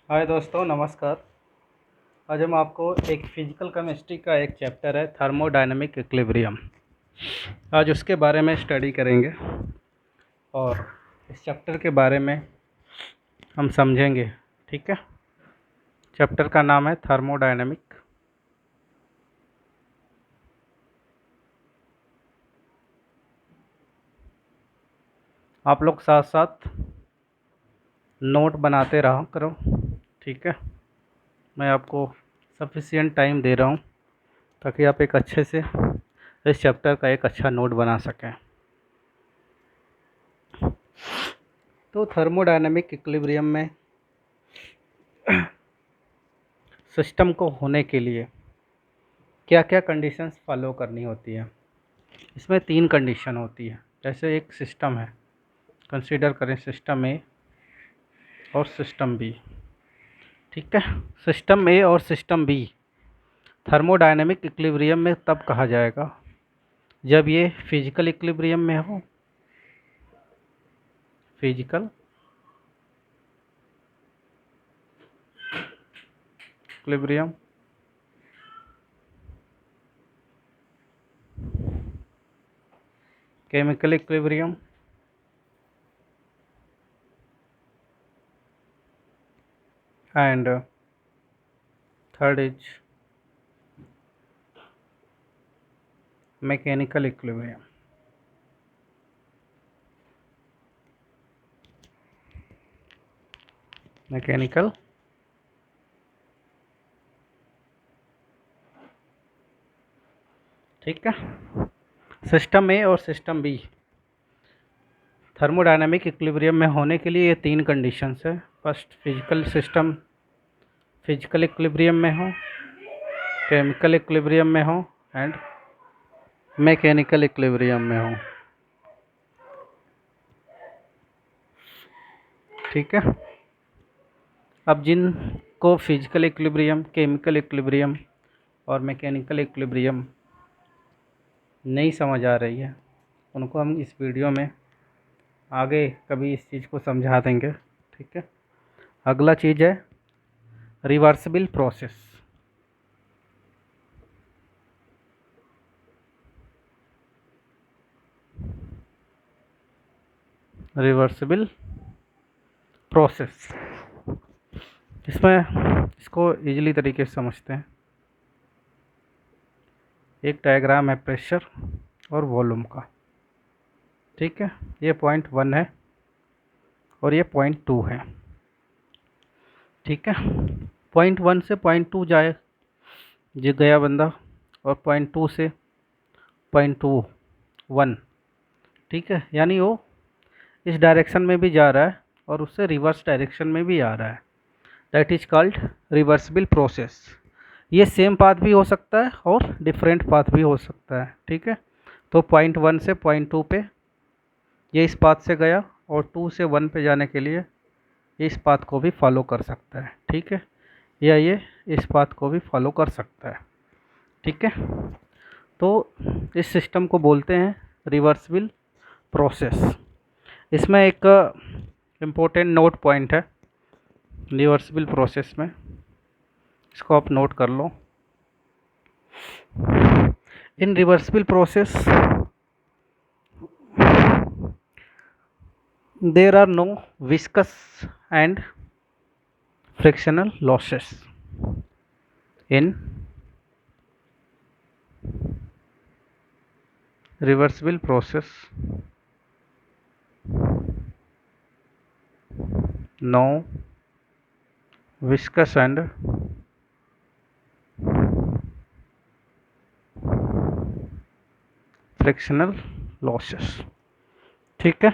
हाय दोस्तों, नमस्कार। आज हम आपको एक फिजिकल केमिस्ट्री का एक चैप्टर है थर्मोडायनेमिक इक्विलिब्रियम। आज उसके बारे में स्टडी करेंगे और इस चैप्टर के बारे में हम समझेंगे। ठीक है। चैप्टर का नाम है थर्मोडायनेमिक। आप लोग साथ साथ नोट बनाते रहा करो। ठीक है। मैं आपको सफिशिएंट टाइम दे रहा हूँ ताकि आप एक अच्छे से इस चैप्टर का एक अच्छा नोट बना सकें। तो थर्मोडायनेमिक इक्विलिब्रियम में सिस्टम को होने के लिए क्या क्या कंडीशंस फॉलो करनी होती है। इसमें 3 कंडीशन होती है। जैसे एक सिस्टम है, कंसीडर करें सिस्टम ए और सिस्टम बी। ठीक है। सिस्टम ए और सिस्टम बी थर्मोडायनेमिक इक्विलिब्रियम में तब कहा जाएगा जब ये फिजिकल इक्विलिब्रियम में हो। Physical equilibrium, chemical equilibrium and third is mechanical equilibrium। Mechanical ठीक है। सिस्टम ए और सिस्टम बी थर्मोडायनेमिक इक्विलिब्रियम में होने के लिए ये 3 कंडीशंस है। First, physical system physical equilibrium में हो, केमिकल इक्विलिब्रियम में हो एंड मैकेनिकल इक्विलिब्रियम में हो। ठीक है। अब जिनको फिजिकल इक्विलिब्रियम, केमिकल इक्विलिब्रियम और मैकेनिकल इक्विलिब्रियम नहीं समझ आ रही है, उनको हम इस वीडियो में आगे कभी इस चीज़ को समझा देंगे। ठीक है। अगला चीज़ है रिवर्सिबल प्रोसेस। रिवर्सिबल प्रोसेस, इसमें इसको इजीली तरीके से समझते हैं। एक डायग्राम है प्रेशर और वॉल्यूम का। ठीक है। ये पॉइंट 1 है और ये पॉइंट 2 है। ठीक है। पॉइंट 1 से पॉइंट 2 जाए जो गया बंदा, और पॉइंट 2 से पॉइंट 2 1। ठीक है। यानी वो इस डायरेक्शन में भी जा रहा है और उससे रिवर्स डायरेक्शन में भी आ रहा है। That is called reversible process. ये सेम पाथ भी हो सकता है और डिफरेंट पाथ भी हो सकता है। ठीक है। तो पॉइंट 1 से पॉइंट 2 पे ये इस पाथ से गया और 2 से 1 पे जाने के लिए इस पाथ को भी फॉलो कर सकता है। ठीक है। या ये इस पाथ को भी फॉलो कर सकता है। ठीक है। तो इस सिस्टम को बोलते हैं रिवर्सिबल प्रोसेस। इसमें एक इम्पोर्टेंट नोट पॉइंट है रिवर्सिबल प्रोसेस में, इसको आप नोट कर लो। In reversible process there are no viscous and frictional losses in reversible process। No viscous and frictional losses। ठीक है।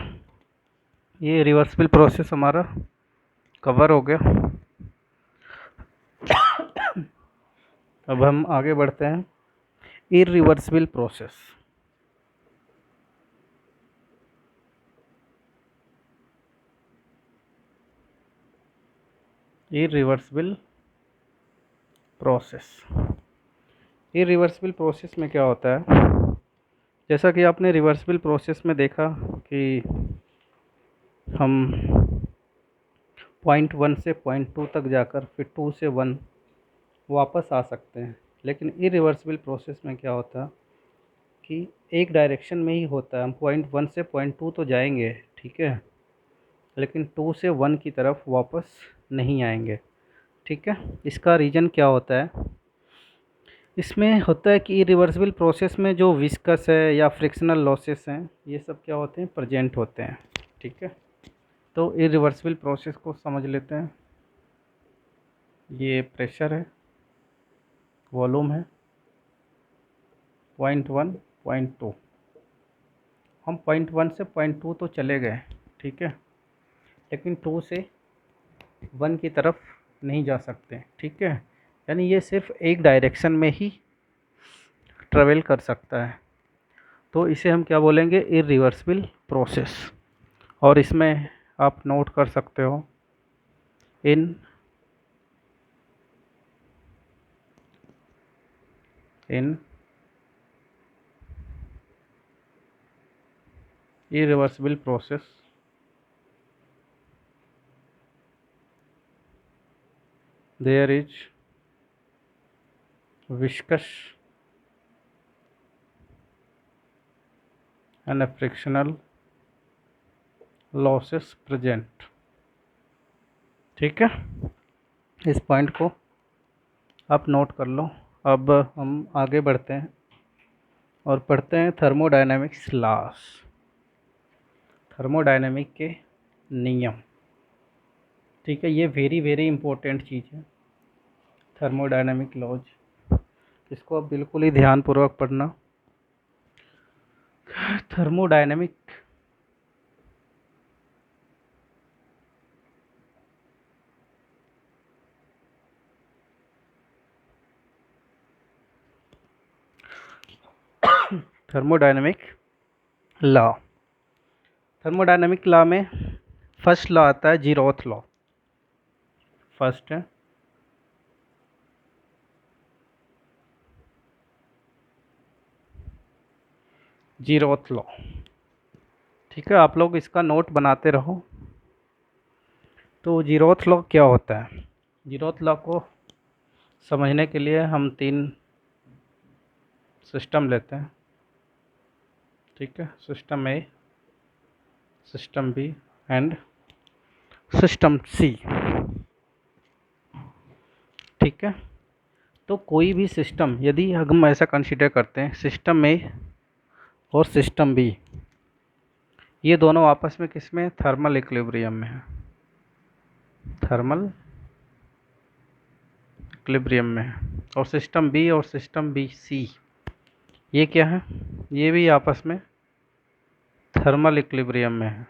ये रिवर्सिबल प्रोसेस हमारा कवर हो गया। अब हम आगे बढ़ते हैं irreversible process. Irreversible process, irreversible process में क्या होता है, जैसा कि आपने रिवर्सिबल प्रोसेस में देखा कि हम पॉइंट 1 से पॉइंट 2 तक जाकर फिर 2 से 1 वापस आ सकते हैं। लेकिन इरिवर्सिबल प्रोसेस में क्या होता है कि एक डायरेक्शन में ही होता है। हम पॉइंट 1 से पॉइंट 2 तो जाएंगे, ठीक है, लेकिन 2 से 1 की तरफ वापस नहीं आएंगे, ठीक है। इसका रीज़न क्या होता है? इसमें होता है कि इरिवर्सिबल प्रोसेस में जो विस्कस है या फ्रिक्शनल लॉसेस हैं, ये सब क्या होते हैं, प्रेजेंट होते हैं, ठीक है। तो इरिवर्सिबल प्रोसेस को समझ लेते हैं। ये प्रेशर है, वॉल्यूम है, पॉइंट 1 पॉइंट 2। हम पॉइंट 1 से पॉइंट 2 तो चले गए, ठीक है, लेकिन 2 से 1 की तरफ नहीं जा सकते, ठीक है। यानी ये सिर्फ एक डायरेक्शन में ही ट्रेवल कर सकता है। तो इसे हम क्या बोलेंगे, इरिवर्सिबल प्रोसेस। और इसमें आप नोट कर सकते हो इन irreversible process there is viscous and a frictional losses present, ठीक है। इस पॉइंट को आप नोट कर लो। अब हम आगे बढ़ते हैं और पढ़ते हैं थर्मोडायनेमिक्स लॉस, थर्मोडायनेमिक के नियम, ठीक है। ये वेरी वेरी इंपॉर्टेंट चीज़ है, थर्मोडायनेमिक लॉज। इसको आप बिल्कुल ही ध्यानपूर्वक पढ़ना। Thermodynamic thermodynamic law, thermodynamic law में फर्स्ट लॉ आता है जीरोथ लॉ। फर्स्ट है जीरोथ लॉ, ठीक है। आप लोग इसका नोट बनाते रहो। तो जीरोथ लॉ क्या होता है? जीरोथ लॉ को समझने के लिए हम 3 सिस्टम लेते हैं, ठीक है। System A, system B and system C, ठीक है। तो कोई भी सिस्टम यदि हम ऐसा कंसीडर करते हैं, सिस्टम ए और सिस्टम बी, ये दोनों आपस में किस में, थर्मल इक्विलिब्रियम में है, थर्मल इक्विलिब्रियम में है। और सिस्टम बी और सिस्टम बी सी, ये क्या है, ये भी आपस में थर्मल इक्विलिब्रियम में है।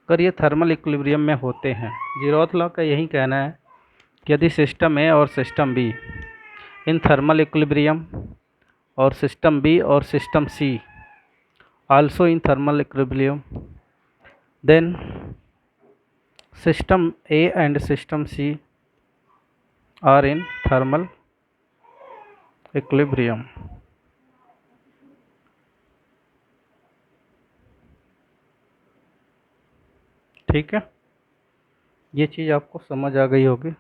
अगर ये थर्मल इक्विलिब्रियम में होते हैं, जीरोथ लॉ का यही कहना है कि यदि सिस्टम ए और system B in thermal equilibrium और सिस्टम बी और system C also in thermal equilibrium, then system A and system C are in thermal equilibrium, ठीक है। ये चीज़ आपको समझ आ गई होगी।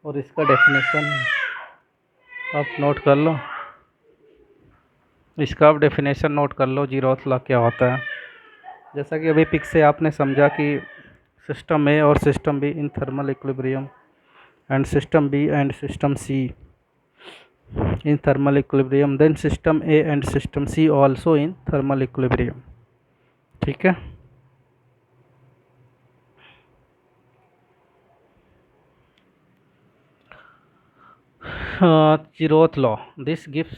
और इसका डेफिनेशन आप नोट कर लो, इसका आप डेफिनेशन नोट कर लो, जीरोथ लॉ क्या होता है। जैसा कि अभी पिक से आपने समझा कि सिस्टम ए और system B in thermal equilibrium and system B and system C in thermal equilibrium, then system A and system C also in thermal equilibrium, ठीक है। Zeroth law, this gives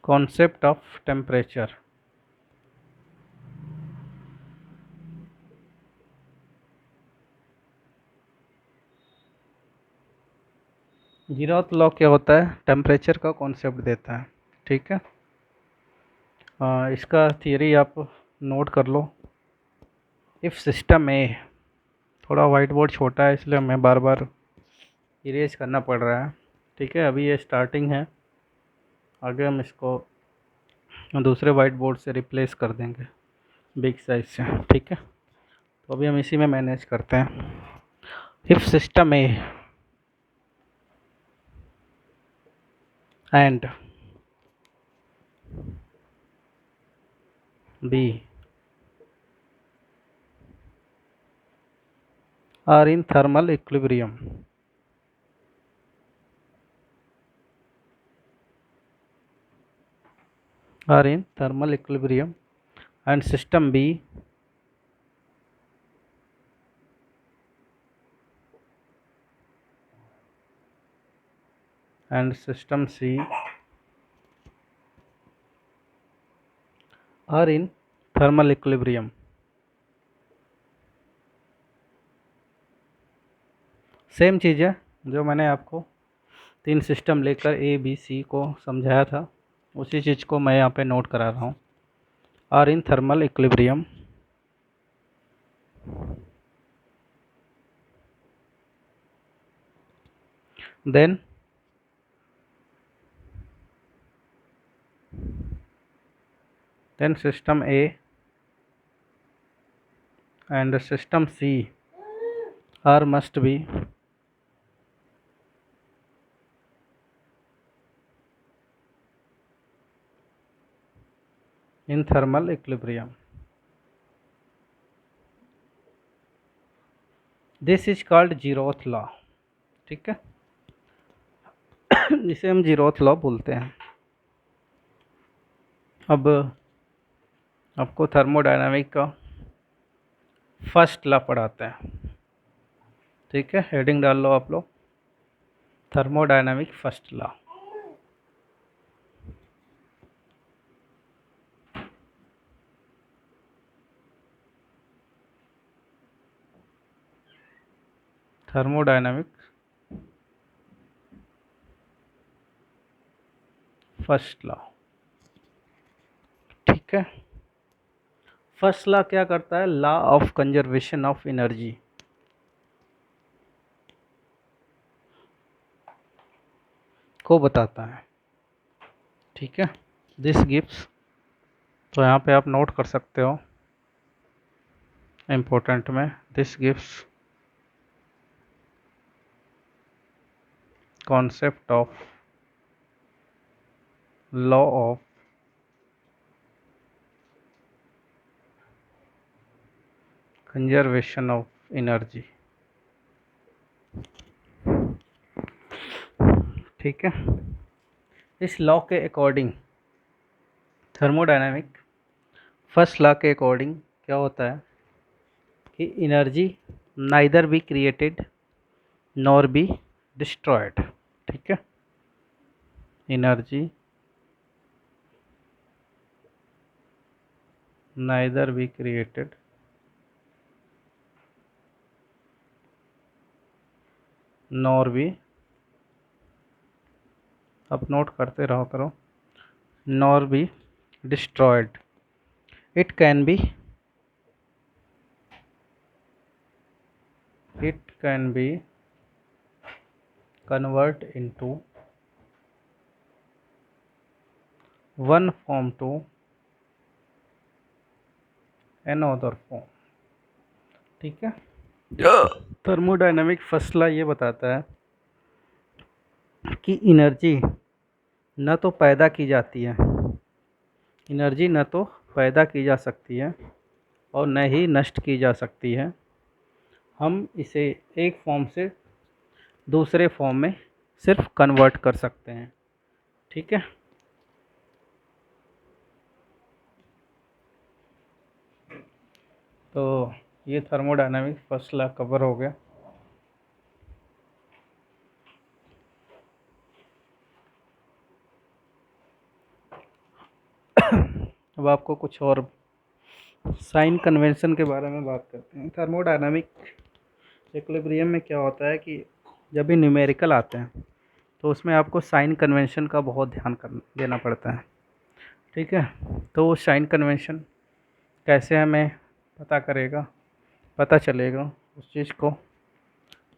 concept of temperature, zeroth law क्या होता है, temperature का concept देता है, ठीक है। इसका थियरी आप नोट कर लो। इफ़ सिस्टम ए, थोड़ा वाइट बोर्ड छोटा है इसलिए हमें बार बार इरेज करना पड़ रहा है। ठीक है, अभी ये स्टार्टिंग है, आगे हम इसको दूसरे वाइट बोर्ड से रिप्लेस कर देंगे बिग साइज से। ठीक है, तो अभी हम इसी में मैनेज करते हैं। If system A and B are in thermal equilibrium, and system B and system C are in thermal equilibrium, same चीज़ है जो मैंने आपको 3 सिस्टम लेकर ए बी सी को समझाया था, उसी चीज़ को मैं यहाँ पे नोट करा रहा हूँ। Are in thermal equilibrium, then system A and system C are must be in thermal equilibrium. This is called zeroth law। ठीक है, इसे हम zeroth law बोलते हैं। अब आपको थर्मोडायनामिक का फर्स्ट लॉ पढ़ाते हैं। ठीक है, हेडिंग डाल लो आप लोग, thermodynamic first law. Thermodynamic first law. ठीक है, फर्स्ट लॉ क्या करता है? Law of conservation of energy को बताता है। ठीक है, दिस गिव्स, तो यहाँ पे आप नोट कर सकते हो इम्पोर्टेंट में, this gives concept of law of conservation of energy। ठीक है, इस लॉ के अकॉर्डिंग, थर्मोडायनामिक फर्स्ट लॉ के अकॉर्डिंग क्या होता है कि energy neither be created nor be destroyed. ठीक है, energy neither be created nor be, अब नोट करते रहो करो, nor be destroyed. It can be convert into one form to another form। ठीक है, थर्मोडायनामिक फर्स्ट लॉ ये बताता है कि एनर्जी न तो पैदा की जाती है, एनर्जी न तो पैदा की जा सकती है और न ही नष्ट की जा सकती है। हम इसे एक फॉर्म से दूसरे फॉर्म में सिर्फ कन्वर्ट कर सकते हैं। ठीक है, तो ये थर्मोडायनामिक फर्स्ट लॉ कवर हो गया। अब आपको कुछ और साइन कन्वेंशन के बारे में बात करते हैं। थर्मोडायनामिक इक्विलिब्रियम में क्या होता है कि जब भी न्यूमेरिकल आते हैं तो उसमें आपको साइन कन्वेंशन का बहुत ध्यान देना पड़ता है। ठीक है, तो वो साइन कन्वेंशन कैसे हमें पता चलेगा, उस चीज़ को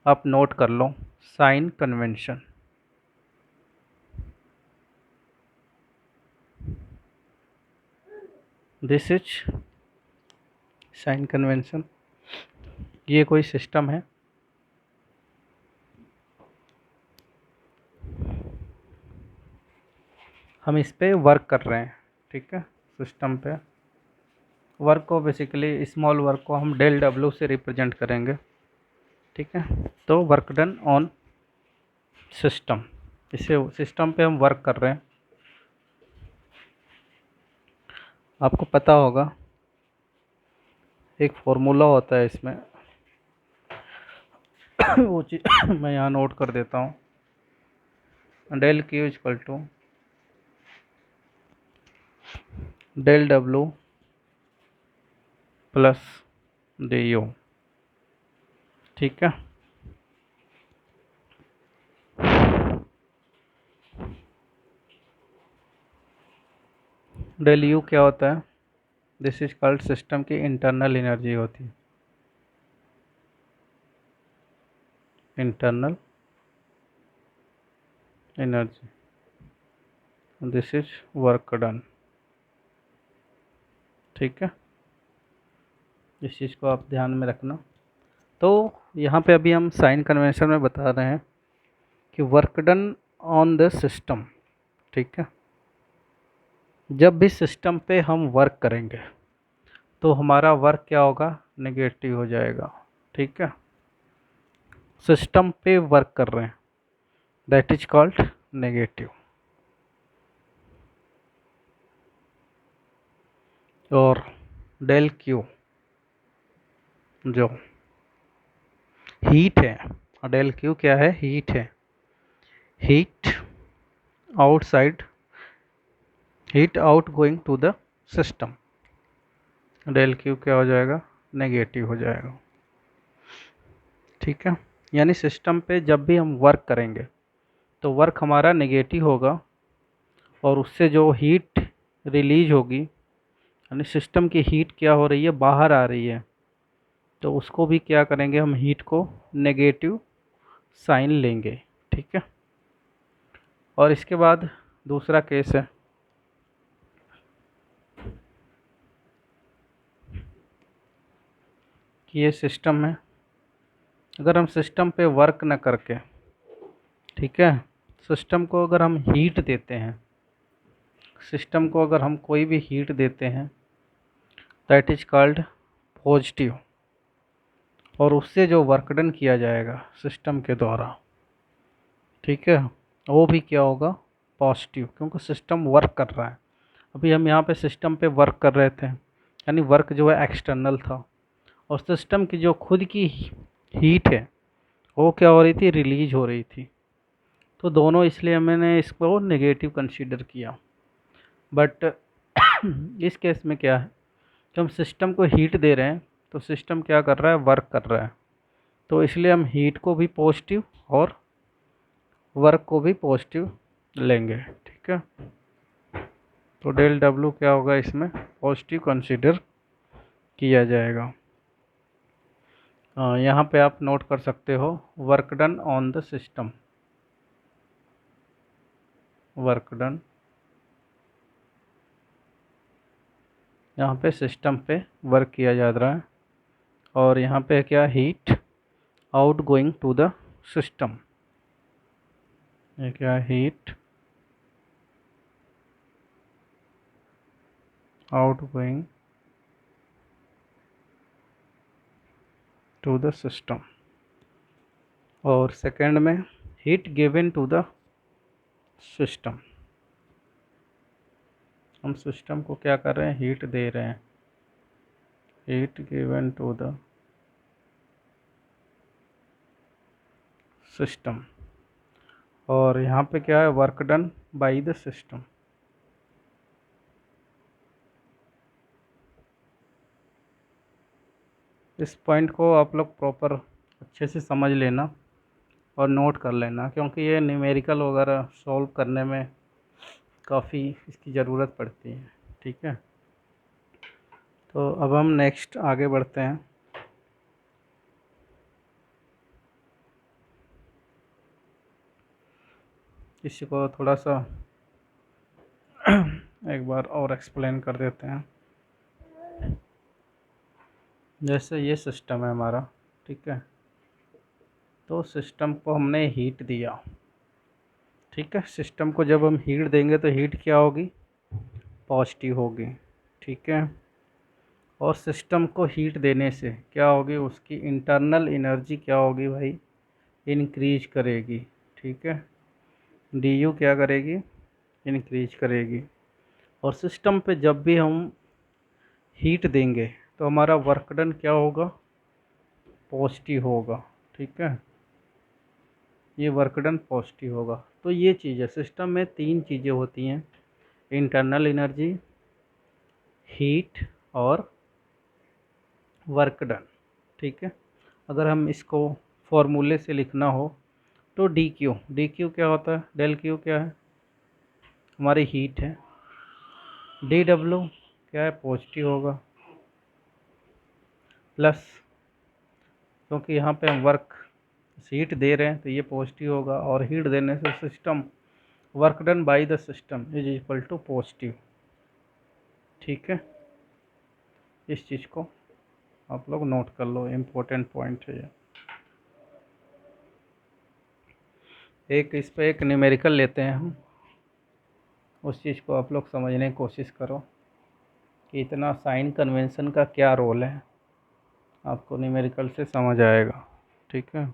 आप नोट कर लो। Sign convention, this is sign convention. ये कोई सिस्टम है, हम इस पे वर्क कर रहे हैं, ठीक है। सिस्टम पे वर्क को बेसिकली स्मॉल वर्क को हम डेल डब्ल्यू से रिप्रेजेंट करेंगे, ठीक है। तो वर्क डन ऑन सिस्टम, इसे सिस्टम पे हम वर्क कर रहे हैं। आपको पता होगा एक फॉर्मूला होता है इसमें वो चीज़ मैं यहाँ नोट कर देता हूँ। Del Q equal to del W plus D U, ठीक है। डेल यू क्या होता है? दिस इज कॉल्ड सिस्टम की इंटरनल एनर्जी होती है, internal energy. This is work done, ठीक है। इस चीज़ को आप ध्यान में रखना। तो यहाँ पे अभी हम साइन कन्वेंशन में बता रहे हैं कि work done on the system, ठीक है। जब भी सिस्टम पे हम वर्क करेंगे तो हमारा वर्क क्या होगा? नेगेटिव हो जाएगा, ठीक है। सिस्टम पे वर्क कर रहे हैं, दैट इज कॉल्ड नेगेटिव। और डेल क्यू जो हीट है, डेल क्यू क्या है? हीट है। Heat outside, heat out going to the system, del Q क्या हो जाएगा? नेगेटिव हो जाएगा, ठीक है। यानी सिस्टम पे जब भी हम वर्क करेंगे तो वर्क हमारा नेगेटिव होगा, और उससे जो हीट रिलीज होगी, यानी सिस्टम की हीट क्या हो रही है? बाहर आ रही है, तो उसको भी क्या करेंगे? हम हीट को नेगेटिव साइन लेंगे, ठीक है। और इसके बाद दूसरा केस है कि ये सिस्टम है, अगर हम सिस्टम पे वर्क न करके, ठीक है, सिस्टम को अगर हम हीट देते हैं, सिस्टम को अगर हम कोई भी हीट देते हैं, दैट इज कॉल्ड पॉजिटिव। और उससे जो वर्क डन किया जाएगा सिस्टम के द्वारा, ठीक है, वो भी क्या होगा? पॉजिटिव, क्योंकि सिस्टम वर्क कर रहा है। अभी हम यहाँ पे सिस्टम पे वर्क कर रहे थे, यानी वर्क जो है एक्सटर्नल था, और सिस्टम की जो खुद की हीट है वो क्या हो रही थी? रिलीज हो रही थी। तो दोनों, इसलिए मैंने इसको नेगेटिव कंसीडर किया। बट इस केस में क्या है कि हम सिस्टम को हीट दे रहे हैं, तो सिस्टम क्या कर रहा है? वर्क कर रहा है। तो इसलिए हम हीट को भी पॉजिटिव और वर्क को भी पॉजिटिव लेंगे, ठीक है। तो डेल डब्ल्यू क्या होगा? इसमें पॉजिटिव कंसीडर किया जाएगा। यहाँ पे आप नोट कर सकते हो work done on the system, work done यहाँ पे सिस्टम पे वर्क किया जा रहा है, और यहाँ पे क्या? Heat out going to the system, ये क्या? Heat out going to the system. और सेकेंड में heat given to the system, हम सिस्टम को क्या कर रहे हैं? हीट दे रहे हैं, heat given to the system. और यहाँ पे क्या है? Work done by the system. इस पॉइंट को आप लोग प्रॉपर अच्छे से समझ लेना और नोट कर लेना, क्योंकि ये न्यूमेरिकल वगैरह सॉल्व करने में काफ़ी इसकी ज़रूरत पड़ती है, ठीक है। तो अब हम नेक्स्ट आगे बढ़ते हैं। इसी को थोड़ा सा एक बार और एक्सप्लेन कर देते हैं। जैसे ये सिस्टम है हमारा, ठीक है, तो सिस्टम को हमने हीट दिया, ठीक है। सिस्टम को जब हम हीट देंगे तो हीट क्या होगी, पॉजिटिव होगी, ठीक है। और सिस्टम को हीट देने से क्या होगी, उसकी इंटरनल एनर्जी क्या होगी भाई, इंक्रीज करेगी, ठीक है। डी यू क्या करेगी, इंक्रीज करेगी। और सिस्टम पे जब भी हम हीट देंगे तो हमारा वर्क डन क्या होगा, पॉजिटिव होगा, ठीक है। ये वर्क डन पॉजिटिव होगा। तो ये चीज़ है, सिस्टम में तीन चीज़ें होती हैं, इंटरनल एनर्जी, हीट और वर्क डन, ठीक है। अगर हम इसको फॉर्मूले से लिखना हो तो डी क्यू क्या होता है, डेल क्यू क्या है, हमारी हीट है। डी डब्ल्यू क्या है, पॉजिटिव होगा, प्लस क्योंकि यहाँ पे हम वर्क हीट दे रहे हैं तो ये पॉजिटिव होगा, और हीट देने से system work done by the system is equal to positive, ठीक है। इस चीज़ को आप लोग नोट कर लो, इम्पोर्टेंट पॉइंट है ये। एक इस पे एक न्यूमेरिकल लेते हैं हम, उस चीज़ को आप लोग समझने की कोशिश करो कि इतना साइन कन्वेंशन का क्या रोल है, आपको न्यूमेरिकल से समझ आएगा, ठीक है।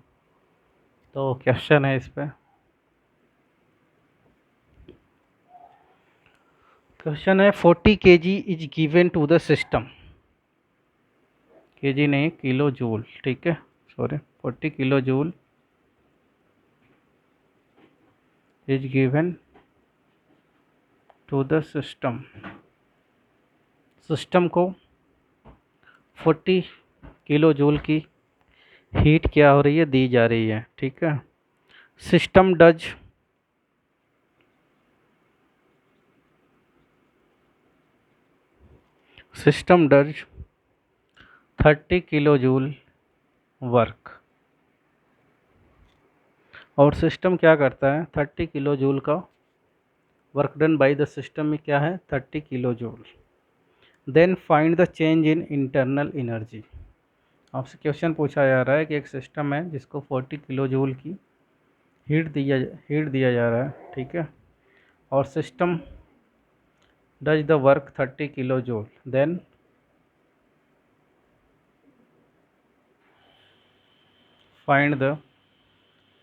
तो क्वेश्चन है इस पे, क्वेश्चन है 40 kg is given to the system, KG नहीं किलो जूल, ठीक है, sorry 40 kilo joule is given to the system. System को 40 किलो जूल की हीट क्या हो रही है, दी जा रही है, ठीक है। System does system does 30 kilo joule work, और सिस्टम क्या करता है, 30 किलो जूल का work done by the system में क्या है, 30 kilo joule. Then find the change in internal energy. आपसे क्वेश्चन पूछा जा रहा है कि एक सिस्टम है जिसको 40 किलो जूल की हीट दिया जा रहा है, ठीक है, और system does the work 30 kilo joule, then find the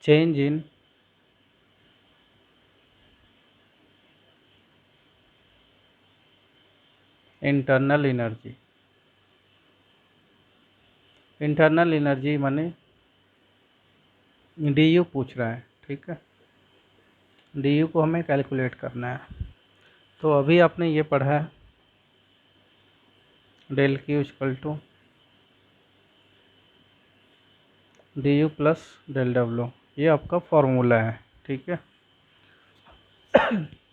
change in internal energy. Internal energy माने डी यू पूछ रहा है, ठीक है, डी यू को हमें कैलकुलेट करना है। तो अभी आपने ये पढ़ा है del Q equal to D U plus del W, ये आपका फॉर्मूला है, ठीक है।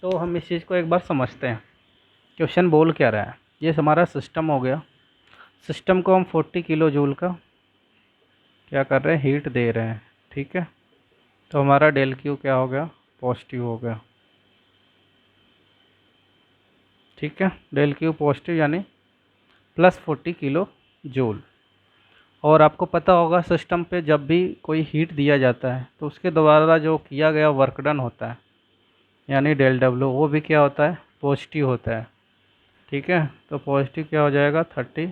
तो हम इस चीज़ को एक बार समझते हैं, क्वेश्चन बोल क्या रहा है। ये हमारा सिस्टम हो गया, सिस्टम को हम 40 किलो जूल का क्या कर रहे हैं, हीट दे रहे हैं, ठीक है। तो हमारा डेल क्यू क्या हो गया, पॉजिटिव हो गया, ठीक है। डेल क्यू पॉजिटिव यानी प्लस 40 किलो जूल। और आपको पता होगा सिस्टम पे जब भी कोई हीट दिया जाता है तो उसके द्वारा जो किया गया वर्क डन होता है यानी डेल डब्ल्यू, वो भी क्या होता है, पॉजिटिव होता है, ठीक है। तो पॉजिटिव क्या हो जाएगा, 30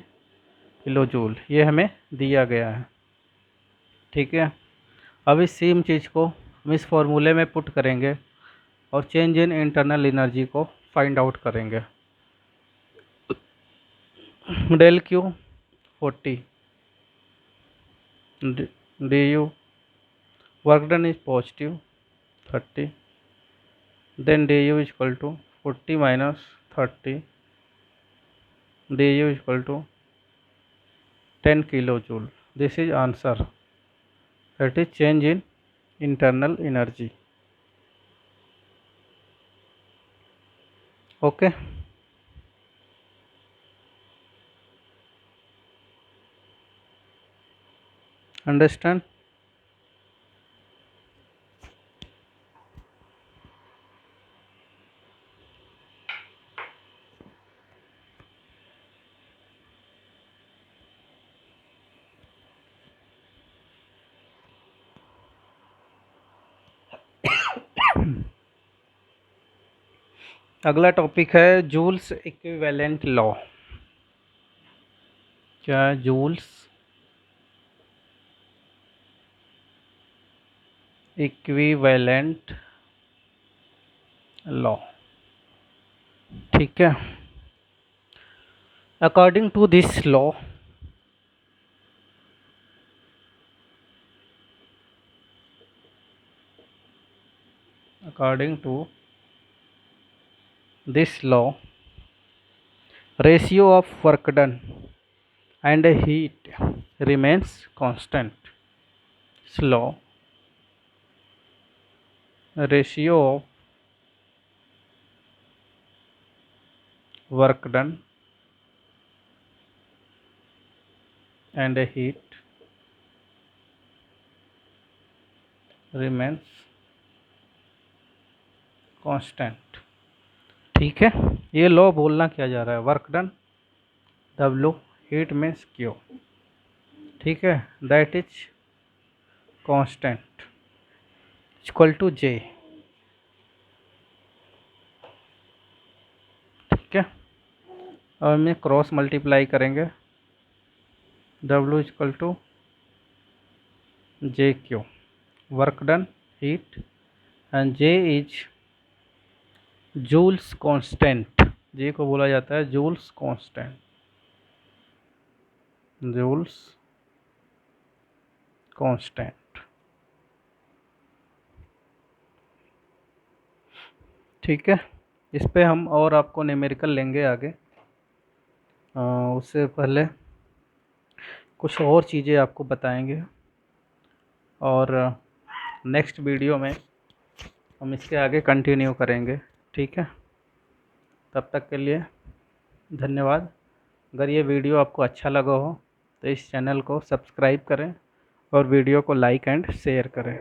किलो जूल, ये हमें दिया गया है, ठीक है। अब इस सेम चीज़ को हम इस फॉर्मूले में पुट करेंगे और चेंज इन इंटरनल एनर्जी को फाइंड आउट करेंगे। Del Q 40 D U work done is positive 30, then D U is equal to 40 minus 30, D U is equal to 10 kilo joule. This is answer, that is change in internal energy, okay. Understand. अगला topic है Joule's equivalent law. क्या है Joule's equivalent law? ठीक है, according to this law according to this law, ratio of work done and heat remains constant. Slow ratio of work done and heat remains constant। ठीक है, ये law बोलना क्या जा रहा है, work done W, heat means Q, ठीक है, that is constant equal to J। ठीक है, और में क्रॉस मल्टीप्लाई करेंगे, W equal to JQ, work done heat, and J is Joule's constant. J को बोला जाता है जूल्स कांस्टेंट, जूल्स कांस्टेंट। ठीक है, इस पे हम और आपको न्यूमेरिकल लेंगे आगे। उससे पहले कुछ और चीज़ें आपको बताएंगे, और नेक्स्ट वीडियो में हम इसके आगे कंटिन्यू करेंगे। ठीक है, तब तक के लिए धन्यवाद। अगर ये वीडियो आपको अच्छा लगा हो तो इस चैनल को सब्सक्राइब करें और वीडियो को लाइक एंड शेयर करें।